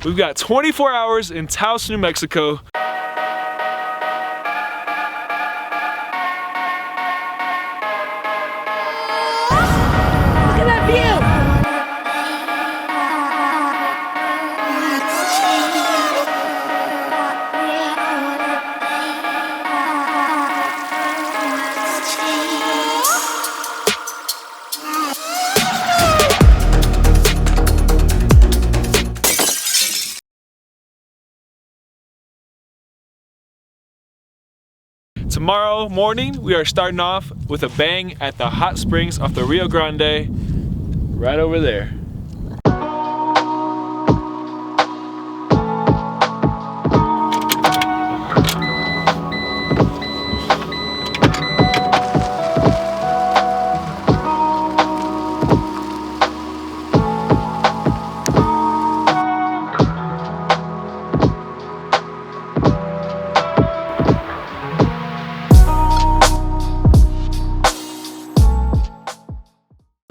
We've got 24 hours in Taos, New Mexico. Tomorrow morning, we are starting off with a bang at the hot springs off the Rio Grande, right over there.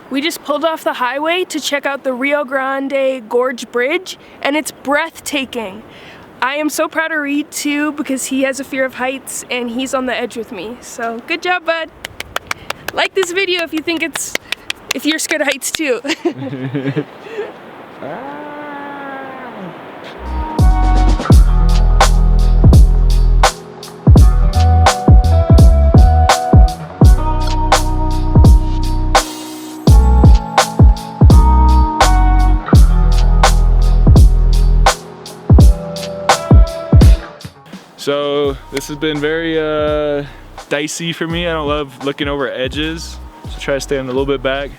We just pulled off the highway to check out the Rio Grande Gorge bridge, and it's breathtaking. I am so proud of Reed too, because he has a fear of heights and he's on the edge with me. So good job, bud. Like this video if you're scared of heights too. So this has been very dicey for me. I don't love looking over edges, so try to stand a little bit back.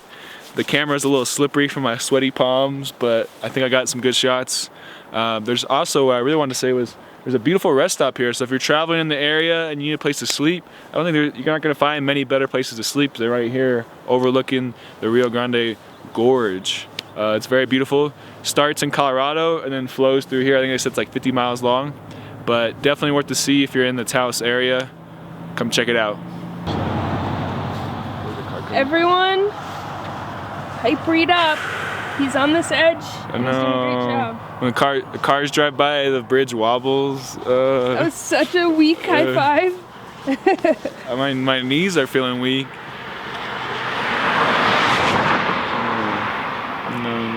The camera's a little slippery from my sweaty palms, but I think I got some good shots. There's also, what I really wanted to say was, there's a beautiful rest stop here. So if you're traveling in the area and you need a place to sleep, I don't think you're not gonna find many better places to sleep. They're right here overlooking the Rio Grande Gorge. It's very beautiful. Starts in Colorado and then flows through here. I think they said it's like 50 miles long. But definitely worth to see if you're in the Taos area. Come check it out. Everyone, hype Reed up. He's on this edge. I know. He's doing a great job. When the cars drive by, the bridge wobbles. That was such a weak high five. My knees are feeling weak. No.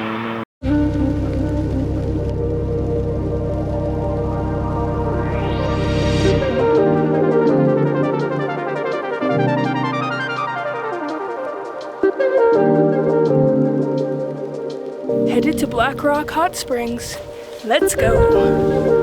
Headed to Black Rock Hot Springs. Let's go.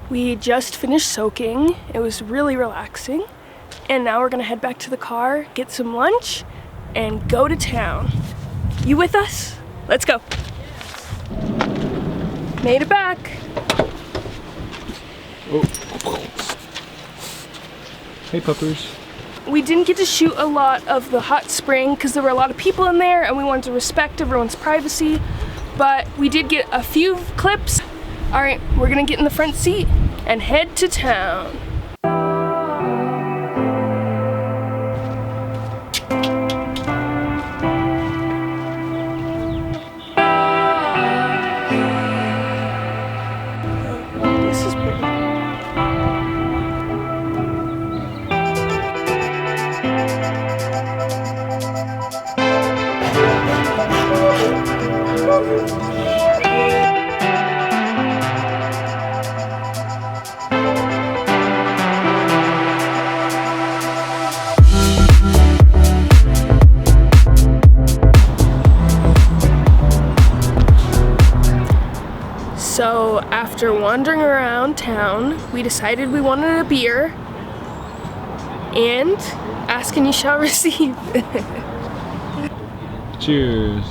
We just finished soaking. It was really relaxing. And now we're gonna head back to the car, get some lunch, and go to town. You with us? Let's go. Made it back. Oh. Hey puppers. We didn't get to shoot a lot of the hot spring because there were a lot of people in there and we wanted to respect everyone's privacy, but we did get a few clips. All right, we're gonna get in the front seat and head to town. This is pretty. So after wandering around town, we decided we wanted a beer, and Ask and you shall receive. Cheers.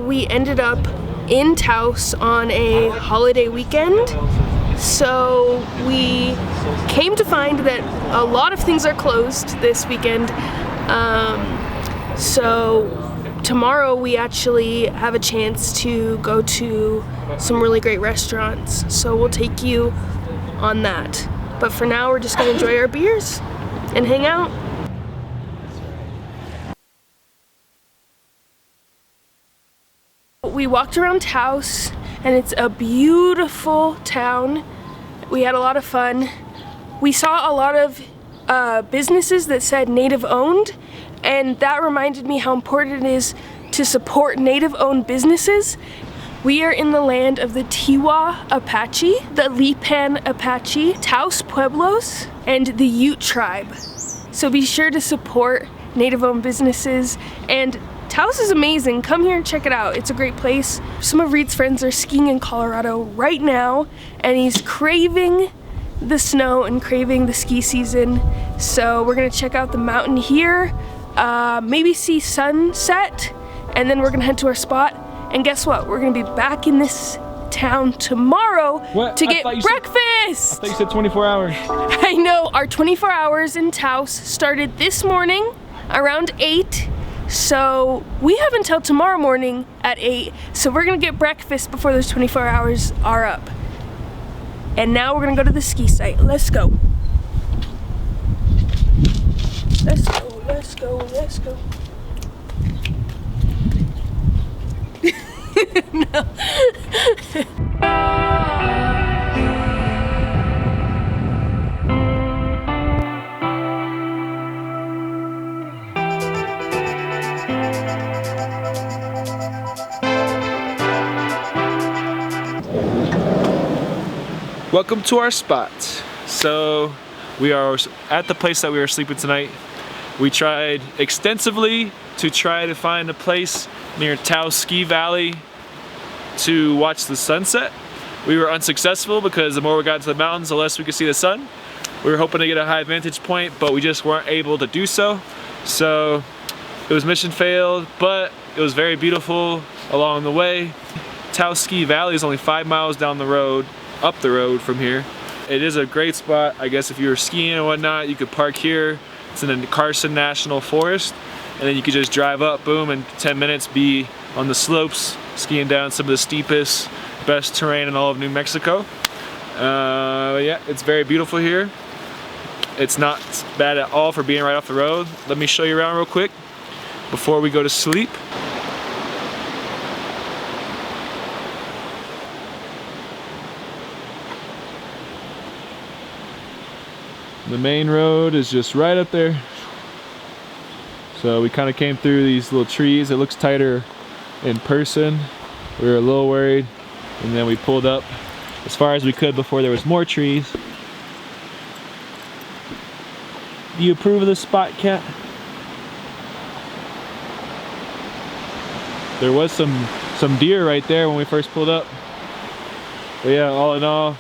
We ended up in Taos on a holiday weekend, so we came to find that a lot of things are closed this weekend. So tomorrow we actually have a chance to go to some really great restaurants, so we'll take you on that. But for now, we're just gonna enjoy our beers and hang out. We walked around Taos, and it's a beautiful town. We had a lot of fun. We saw a lot of businesses that said native owned, and that reminded me how important it is to support native owned businesses. We are in the land of the Tiwa Apache, the Lipan Apache, Taos Pueblos, and the Ute tribe. So be sure to support native owned businesses, and Taos is amazing. Come here and check it out. It's a great place. Some of Reed's friends are skiing in Colorado right now, and he's craving the snow and craving the ski season. So we're gonna check out the mountain here, maybe see sunset, and then we're gonna head to our spot. And guess what? We're gonna be back in this town tomorrow to get breakfast. I thought you said 24 hours. I know. Our 24 hours in Taos started this morning around 8. So we have until tomorrow morning at 8. So we're gonna get breakfast before those 24 hours are up. And now we're gonna go to the ski site. Let's go. Let's go, let's go, let's go. No. Welcome to our spot. So we are at the place that we were sleeping tonight. We tried extensively to try to find a place near Taos Ski Valley to watch the sunset. We were unsuccessful because the more we got to the mountains, the less we could see the sun. We were hoping to get a high vantage point, but we just weren't able to do so. So it was mission failed, but it was very beautiful along the way. Taos Ski Valley is only 5 miles down the road, up the road from here. It is a great spot. I guess if you were skiing and whatnot, you could park here. It's in the Carson National Forest, and then you could just drive up, boom, in 10 minutes be on the slopes, skiing down some of the steepest, best terrain in all of New Mexico. Yeah, it's very beautiful here. It's not bad at all for being right off the road. Let me show you around real quick before we go to sleep. The main road is just right up there. So we kind of came through these little trees. It looks tighter in person. We were a little worried, and then we pulled up as far as we could before there was more trees. Do you approve of this spot, Kat? There was some deer right there when we first pulled up. But yeah, all in all,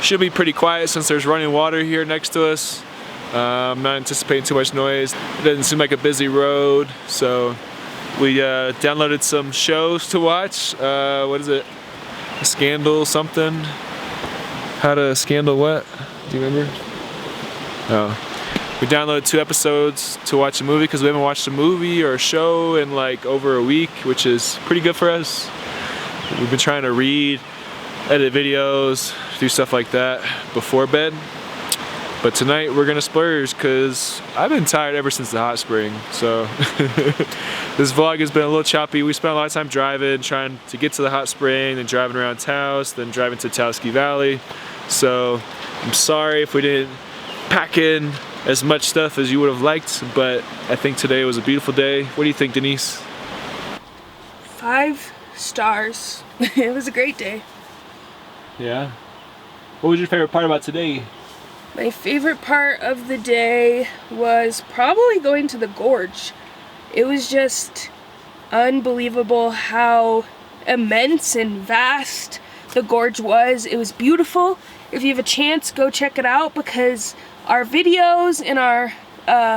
should be pretty quiet since there's running water here next to us. I'm not anticipating too much noise. It doesn't seem like a busy road, so we downloaded some shows to watch. What is it? A Scandal something? How to Scandal what? Do you remember? Oh. We downloaded 2 episodes to watch a movie because we haven't watched a movie or a show in like over a week, which is pretty good for us. We've been trying to read, edit videos, do stuff like that before bed. But tonight we're gonna splurge because I've been tired ever since the hot spring. So this vlog has been a little choppy. We spent a lot of time driving, trying to get to the hot spring, then driving around Taos, then driving to Taos Ski Valley. So I'm sorry if we didn't pack in as much stuff as you would have liked, but I think today was a beautiful day. What do you think, Denise? 5 stars. It was a great day. Yeah? What was your favorite part about today? My favorite part of the day was probably going to the gorge. It was just unbelievable how immense and vast the gorge was. It was beautiful. if you have a chance, go check it out because our videos and our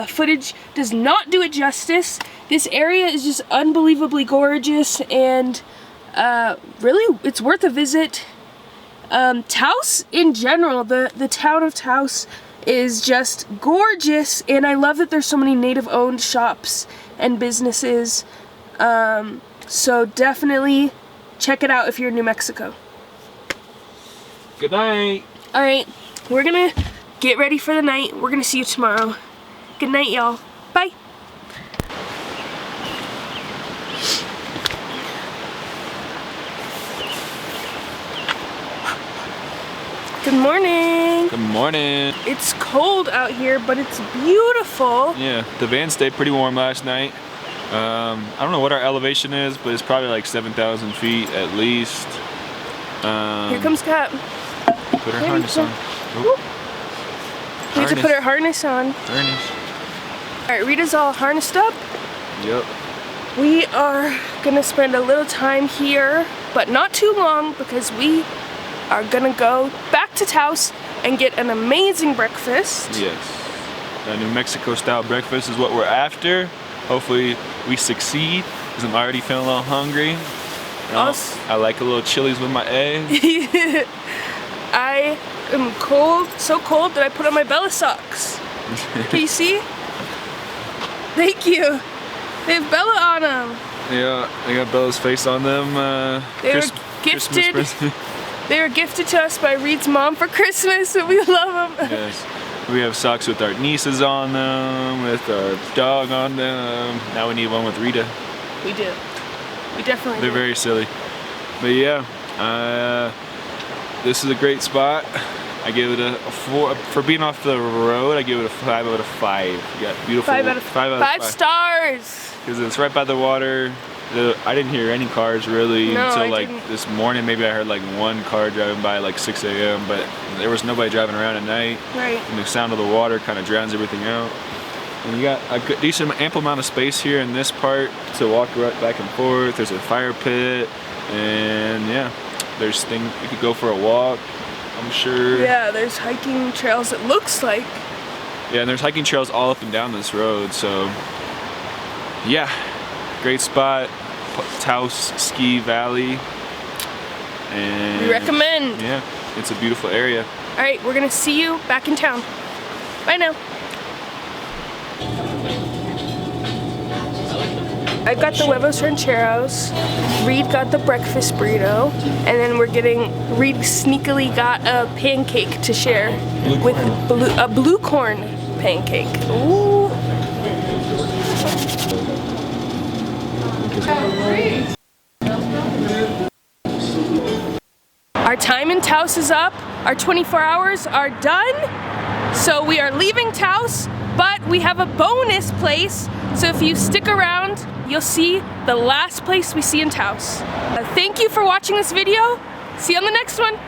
footage does not do it justice. This area is just unbelievably gorgeous and really it's worth a visit. Taos in general, the town of Taos is just gorgeous, and I love that there's so many native owned shops and businesses. So definitely check it out if you're in New Mexico. Good night. All right, we're gonna get ready for the night. We're gonna see you tomorrow. Good night, y'all. Bye. Good morning. Good morning. It's cold out here, but it's beautiful. Yeah, the van stayed pretty warm last night. I don't know what our elevation is, but it's probably like 7,000 feet at least. Here comes Kat. Put her harness on. We need to put her harness on. Harness. All right, Rita's all harnessed up. Yep. We are gonna spend a little time here, but not too long because we are gonna go back to Taos and get an amazing breakfast. Yes. A New Mexico style breakfast is what we're after. Hopefully we succeed because I'm already feeling a little hungry. I like a little Chili's with my eggs. I am cold, so cold that I put on my Bella socks. Can you see? Thank you. They have Bella on them. Yeah, they got Bella's face on them. They were gifted. They were gifted to us by Reed's mom for Christmas, and we love them. Yes. We have socks with our nieces on them, with our dog on them. Now we need one with Rita. We do. We definitely They're do. very silly. But yeah, this is a great spot. I give it a 4. For being off the road, I give it a 5 out of 5. You got beautiful 5 out of 5 stars. Because it's right by the water. I didn't hear any cars really until like this morning. Maybe I heard like one car driving by like 6 a.m. But there was nobody driving around at night. Right. And the sound of the water kind of drowns everything out. And you got a good, decent, ample amount of space here in this part to walk right back and forth. There's a fire pit, and yeah, there's things you could go for a walk. I'm sure. Yeah, there's hiking trails. It looks like. Yeah, and there's hiking trails all up and down this road. So yeah, great spot. Taos Ski Valley. And we recommend. Yeah, it's a beautiful area. All right, we're gonna see you back in town. Bye now. I got the huevos rancheros, Reed got the breakfast burrito, and then Reed sneakily got a pancake to share with a blue corn pancake. Ooh. Our time in Taos is up. Our 24 hours are done. So we are leaving Taos, but we have a bonus place. So if you stick around, you'll see the last place we see in Taos. Thank you for watching this video. See you on the next one.